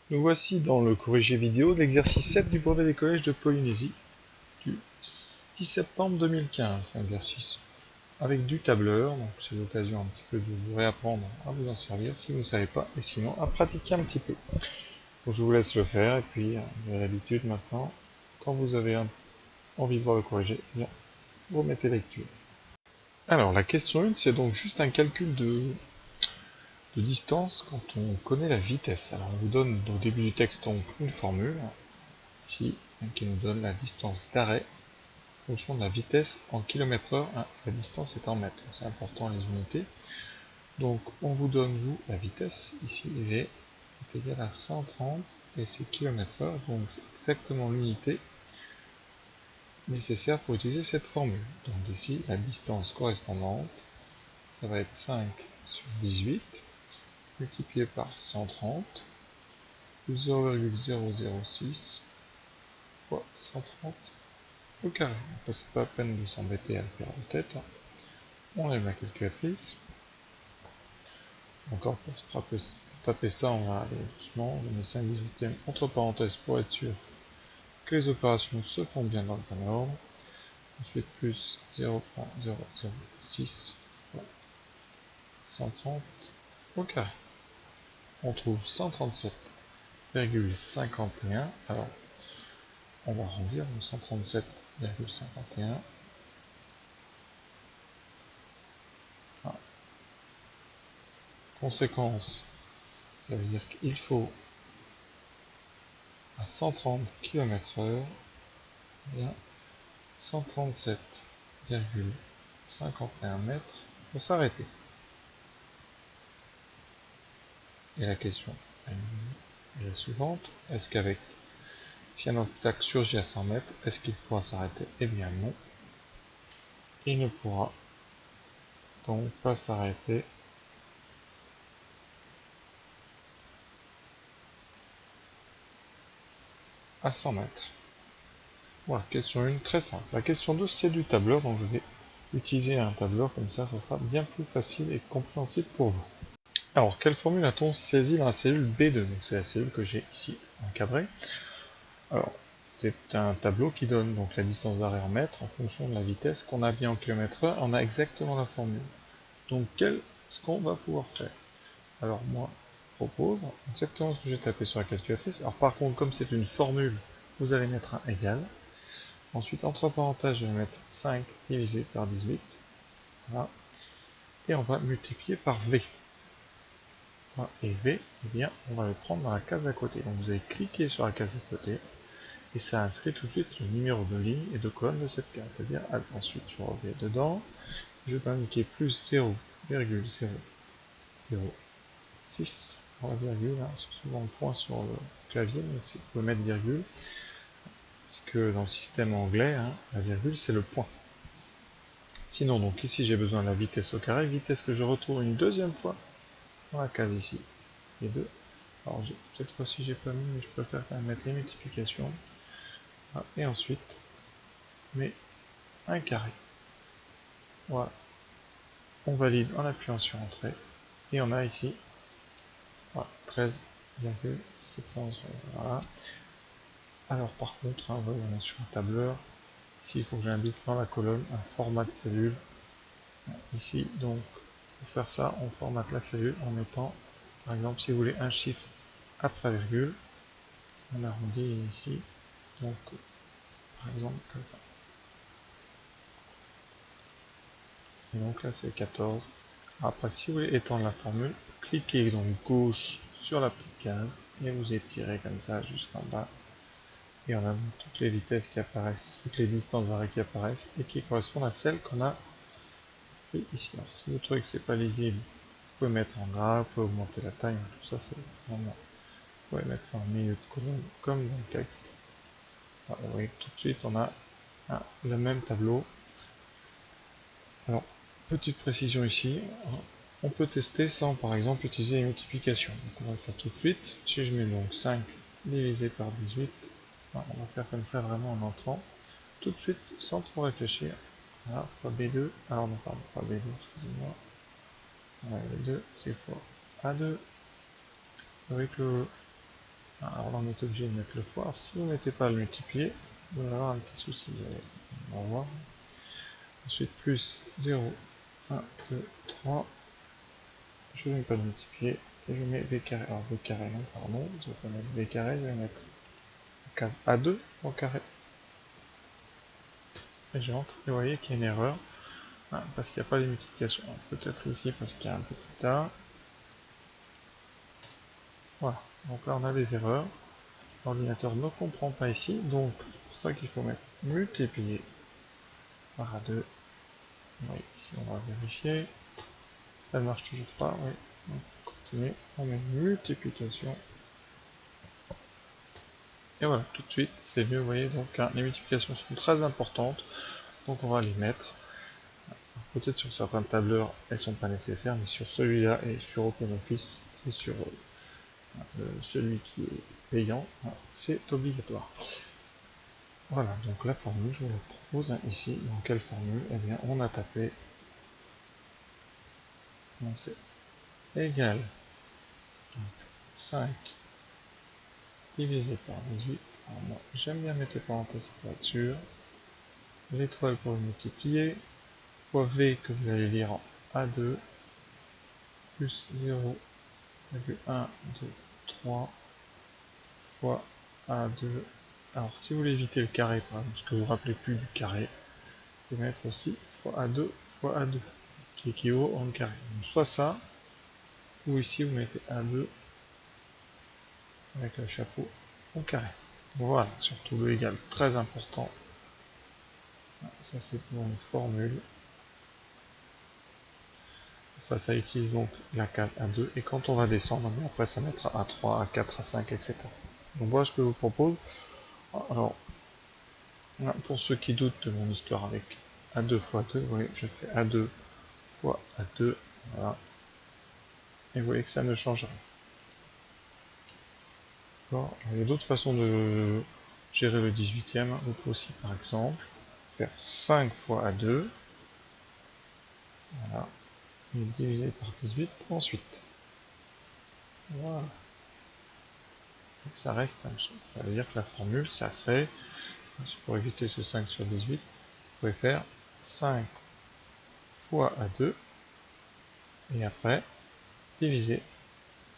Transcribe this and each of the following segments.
Nous voici dans le corrigé vidéo de l'exercice 7 du brevet des collèges de Polynésie du 10 septembre 2015. L'exercice avec du tableur, donc c'est l'occasion un petit peu de vous réapprendre à vous en servir si vous ne savez pas, et sinon à pratiquer un petit peu. Donc je vous laisse le faire, et puis vous avez l'habitude maintenant, quand vous avez envie de voir le corrigé, bien, vous mettez lecture. Alors la question 1, c'est donc juste un calcul de distance quand on connaît la vitesse. Alors on vous donne au début du texte donc une formule, ici, qui nous donne la distance d'arrêt en fonction de la vitesse en km/h. La distance est en mètres, c'est important les unités. Donc on vous donne vous la vitesse, ici v est égal à 130 et c'est km/h, donc c'est exactement l'unité nécessaire pour utiliser cette formule. Donc ici la distance correspondante, ça va être 5 sur 18 multiplié par 130 plus 0,006 fois 130 au carré. Donc c'est pas la peine de s'embêter à le faire en tête. On lève la calculatrice. Encore pour taper ça, on va aller doucement. Je mets 5/18 entre parenthèses pour être sûr que les opérations se font bien dans le bon ordre. Ensuite plus 0,006 fois 130 au carré. On trouve 137,51. Alors, on va arrondir 137,51. Conséquence, ça veut dire qu'il faut à 130 km/h, 137,51 mètres pour s'arrêter. Et la question est la suivante, est-ce qu'avec, si un obstacle surgit à 100 mètres, est-ce qu'il pourra s'arrêter? Eh bien non. Il ne pourra donc pas s'arrêter à 100 mètres. Voilà, question 1, très simple. La question 2, c'est du tableur, donc je vais utiliser un tableur, comme ça sera bien plus facile et compréhensible pour vous. Alors, quelle formule a-t-on saisi dans la cellule B2? Donc c'est la cellule que j'ai ici encadrée. Alors, c'est un tableau qui donne donc la distance d'arrêt en mètres en fonction de la vitesse qu'on a bien en km/h. On a exactement la formule. Donc, qu'est-ce qu'on va pouvoir faire? Alors, moi, je propose exactement ce que j'ai tapé sur la calculatrice. Alors, par contre, comme c'est une formule, vous allez mettre un égal. Ensuite, entre parenthèses, je vais mettre 5 divisé par 18. Voilà. Et on va multiplier par V. Voilà. Et V, eh bien, on va le prendre dans la case à côté. Donc, vous allez cliquer sur la case à côté. Et ça inscrit tout de suite le numéro de ligne et de colonne de cette case. C'est-à-dire, ensuite, je reviens dedans. Je vais indiquer plus 0,006. La virgule, hein, c'est souvent le point sur le clavier, mais vous pouvez mettre virgule. Puisque dans le système anglais, hein, la virgule, c'est le point. Sinon, donc ici j'ai besoin de la vitesse au carré, vitesse que je retrouve une deuxième fois dans la case ici, les deux. Alors cette fois-ci j'ai pas mis, mais je préfère quand même mettre les multiplications. Voilà. Et ensuite, mais un carré. Voilà. On valide en appuyant sur Entrée, et on a ici voilà, 13,700. Voilà. Alors par contre, hein, on est sur un tableur. Ici il faut que j'indique dans la colonne un format de cellule. Ici donc, pour faire ça, on formate la cellule en mettant, par exemple, si vous voulez un chiffre après la virgule, on arrondit ici, donc par exemple comme ça. Et donc là c'est 14. Après, si vous voulez étendre la formule, cliquez donc gauche sur la petite case et vous étirez comme ça jusqu'en bas. Et on a toutes les vitesses qui apparaissent, toutes les distances d'arrêt qui apparaissent et qui correspondent à celles qu'on a ici. Alors, si vous trouvez que c'est pas lisible, vous pouvez mettre en gras, vous pouvez augmenter la taille, tout ça c'est vraiment. Vous pouvez mettre ça en milieu de colonne comme dans le texte. Alors, vous voyez tout de suite on a le même tableau. Alors, petite précision ici, on peut tester sans par exemple utiliser les multiplications. Donc on va le faire tout de suite. Si je mets donc 5 divisé par 18, on va faire comme ça vraiment en entrant, tout de suite sans trop réfléchir. Voilà, fois B2, alors non pardon, pas B2, excusez-moi. B2 c'est fois A2 avec le Alors là on est obligé de mettre le fois. Alors, si vous ne mettez pas le multiplier, vous allez avoir un petit souci. On va voir. Ensuite plus 0, 1, 2, 3. Je ne vais pas le multiplier. Et je mets v carré. Alors v carré non, pardon. Je vais pas mettre v carré, je vais mettre la case A2 au carré. Et j'entre. Et vous voyez qu'il y a une erreur. Parce qu'il n'y a pas les multiplications. Peut-être ici parce qu'il y a un petit A. Voilà. Donc là on a des erreurs. L'ordinateur ne comprend pas ici. Donc c'est pour ça qu'il faut mettre multiplier par A2. Oui, ici on va vérifier. Ça ne marche toujours pas. Oui. Donc, on continue. On met multiplication. Et voilà, tout de suite, c'est mieux, vous voyez, donc hein, les multiplications sont très importantes, donc on va les mettre. Peut-être sur certains tableurs, elles sont pas nécessaires, mais sur celui-là et sur OpenOffice, et sur celui qui est payant, hein, c'est obligatoire. Voilà, donc la formule, je vous la propose hein, ici. Dans quelle formule? Eh bien, on a tapé, donc c'est égal, donc 5 divisé par 18. Alors moi, j'aime bien mettre les parenthèses pour être sûr. L'étoile pour le multiplier, fois V que vous allez lire en A2, plus 0,1, 2, 3 fois A2. Alors si vous voulez éviter le carré, par exemple, parce que vous ne vous rappelez plus du carré, vous pouvez mettre aussi fois A2 fois A2, ce qui équivaut en carré. Donc soit ça, ou ici vous mettez A2 avec le chapeau au carré. Voilà, surtout le égal, très important. Ça c'est pour une formule. Ça utilise donc la case A2, et quand on va descendre, après ça mettra A3, A4, A5, etc. Donc voilà ce que je vous propose. Alors, pour ceux qui doutent de mon histoire avec A2 fois 2, vous voyez, je fais A2 fois A2, voilà. Et vous voyez que ça ne change rien. Il y a d'autres façons de gérer le 18e. Vous pouvez aussi, par exemple, faire 5 fois A2, voilà, et diviser par 18 ensuite. Voilà. Et ça reste un chose. Ça veut dire que la formule, ça serait, pour éviter ce 5 sur 18, vous pouvez faire 5 fois A2, et après, diviser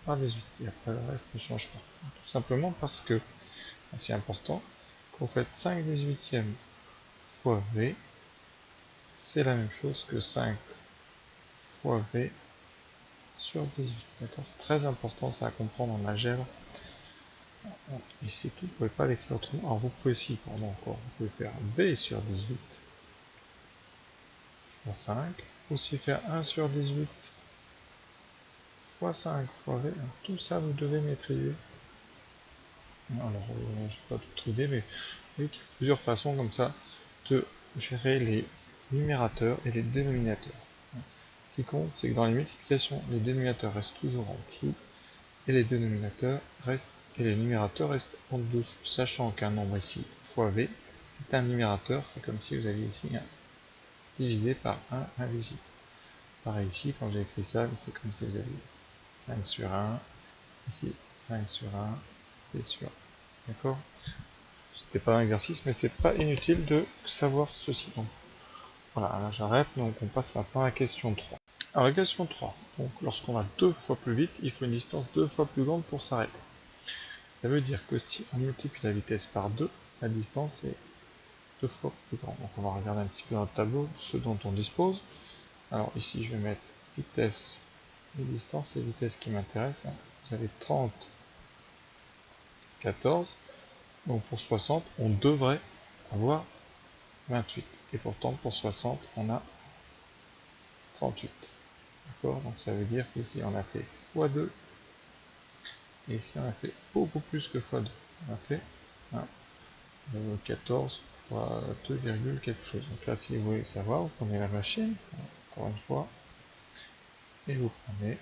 par 18. Et après, le reste ne change pas. Tout simplement parce que, c'est important, quand vous faites 5 18e fois V, c'est la même chose que 5 fois V sur 18. D'accord? C'est très important, ça à comprendre en algèbre. Et c'est tout, vous ne pouvez pas l'écrire autrement. Alors vous pouvez aussi, pardon encore, vous pouvez faire V sur 18 fois 5, aussi faire 1 sur 18 fois 5 fois V. Alors, tout ça, vous devez maîtriser. Alors, je n'ai pas toute idée, mais il y a plusieurs façons comme ça de gérer les numérateurs et les dénominateurs. Ce qui compte, c'est que dans les multiplications, les dénominateurs restent toujours en dessous, et les dénominateurs restent, et les numérateurs restent en dessous, sachant qu'un nombre ici, fois V, c'est un numérateur, c'est comme si vous aviez ici un divisé par 1 invisible. Pareil ici, quand j'ai écrit ça, c'est comme si vous aviez 5 sur 1, ici 5 sur 1, et sur 1. D'accord? C'était pas un exercice, mais c'est pas inutile de savoir ceci. Donc, voilà, là j'arrête, donc on passe maintenant à la question 3. Alors la question 3, donc lorsqu'on va 2 fois plus vite, il faut une distance 2 fois plus grande pour s'arrêter. Ça veut dire que si on multiplie la vitesse par 2, la distance est 2 fois plus grande. Donc on va regarder un petit peu dans le tableau ce dont on dispose. Alors ici je vais mettre vitesse et distance, les vitesses qui m'intéressent. Vous avez 30, 14, donc pour 60 on devrait avoir 28. Et pourtant pour 60 on a 38. D'accord? Donc ça veut dire qu'ici on a fait x2. Et ici on a fait beaucoup plus que x2. On a fait 14 fois 2, quelque chose. Donc là si vous voulez savoir, vous prenez la machine, encore une fois, et vous prenez, et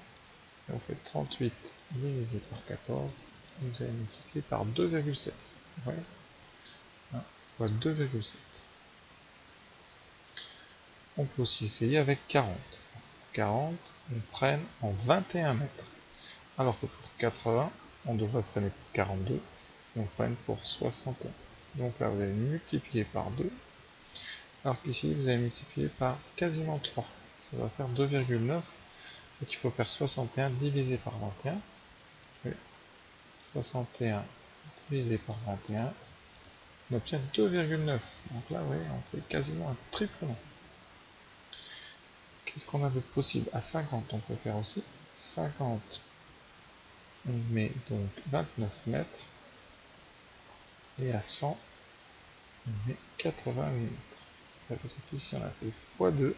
vous faites 38 divisé par 14, et vous allez multiplier par 2,7. Ouais. Fois 2,7. On peut aussi essayer avec 40. 40, on prenne en 21 mètres. Alors que pour 80, on devrait prendre 42, donc prendre pour 61. Donc là, vous allez multiplier par 2, alors qu'ici, vous allez multiplier par quasiment 3. Ça va faire 2,9. Donc il faut faire 61 divisé par 21. Oui. 61 divisé par 21. On obtient 2,9. Donc là, oui, on fait quasiment un triplement. Qu'est-ce qu'on a de possible? À 50, on peut faire aussi. 50, on met donc 29 mètres. Et à 100, on met 88 mètres. Ça veut dire qu'ici, on a fait x2.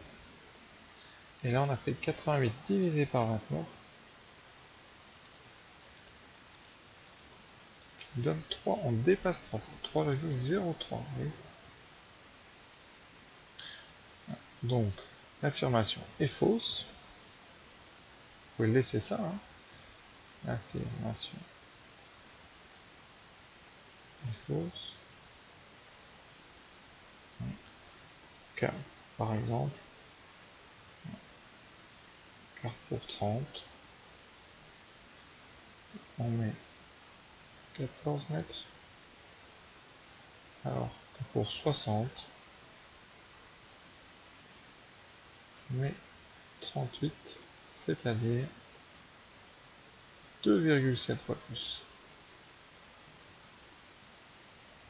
Et là, on a fait 88 divisé par 29. Qui donne 3. On dépasse 3. C'est 3,03. Oui. Donc, l'affirmation est fausse. Vous pouvez laisser ça. Hein. L'affirmation est fausse. Car, par exemple, car pour 30, on met 14 mètres. Alors que pour 60, on met 38, c'est-à-dire 2,7 fois plus.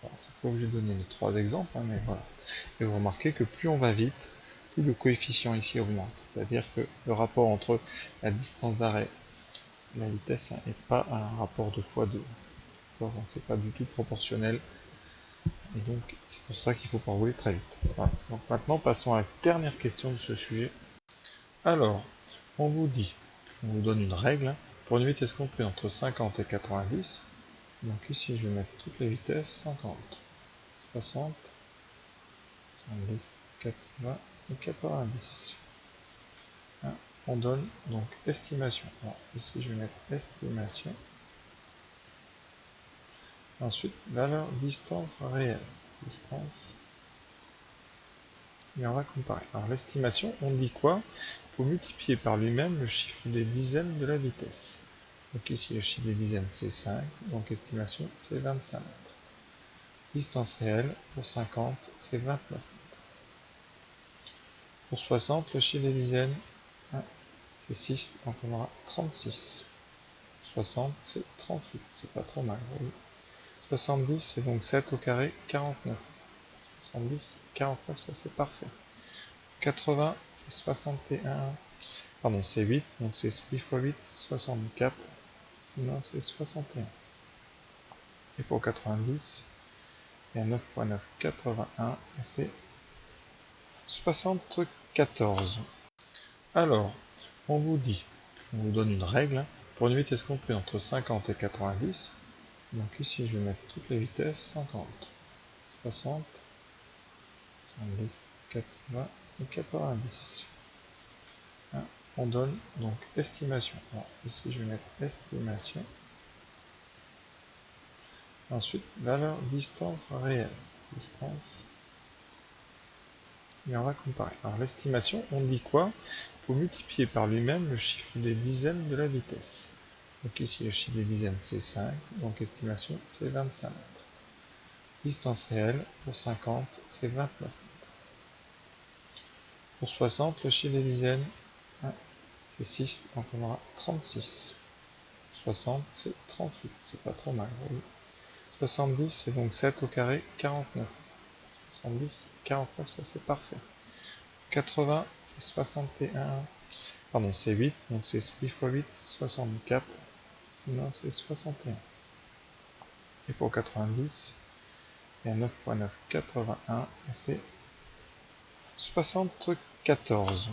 Je ne suis pas obligé de donner les 3 exemples, hein, mais voilà. Et vous remarquez que plus on va vite, plus le coefficient ici augmente. C'est-à-dire que le rapport entre la distance d'arrêt et la vitesse n'est pas un rapport de x2. Donc c'est pas du tout proportionnel. Et donc c'est pour ça qu'il ne faut pas rouler très vite. Voilà. Donc maintenant passons à la dernière question de ce sujet. Alors, on vous dit, on vous donne une règle, hein, pour une vitesse comprise entre 50 et 90. Donc ici je vais mettre toutes les vitesses, 50, 60, 70, 80 et 90. Hein, on donne donc estimation. Alors, ici je vais mettre estimation. Ensuite, valeur distance réelle. Distance. Et on va comparer. Alors l'estimation, on dit quoi? Il faut multiplier par lui-même le chiffre des dizaines de la vitesse. Donc ici le chiffre des dizaines c'est 5, donc estimation c'est 25 mètres. Distance réelle pour 50 c'est 29 mètres. Pour 60, le chiffre des dizaines c'est 6, donc on aura 36. 60 c'est 38, c'est pas trop mal. Oui. 70 c'est donc 7 au carré, 49. 70, 49, ça c'est parfait. 80 c'est 61, pardon c'est 8, donc c'est 8 x 8, 64, sinon c'est 61. Et pour 90, il y a 9 x 9, 81, et c'est 74. Alors, on vous dit, on vous donne une règle, hein, pour une vitesse comprise entre 50 et 90, donc ici je vais mettre toutes les vitesses, 50, 60, 70, 80 et 90. Hein, on donne donc estimation. Alors, ici je vais mettre estimation. Ensuite, valeur distance réelle. Distance. Et on va comparer. Alors l'estimation, on dit quoi? Il faut multiplier par lui-même le chiffre des dizaines de la vitesse. Donc ici le chiffre des dizaines c'est 5, donc estimation c'est 25 mètres. Distance réelle pour 50 c'est 29 mètres. Pour 60, le chiffre des dizaines c'est 6, donc on aura 36. 60 c'est 38, c'est pas trop mal. Oui. 70 c'est donc 7 au carré, 49. 70, 49, ça c'est parfait. 80 c'est 61, pardon c'est 8, donc c'est 8 x 8, 64, sinon c'est 61. Et pour 90, il y a 9 x 9, 81, et c'est 74.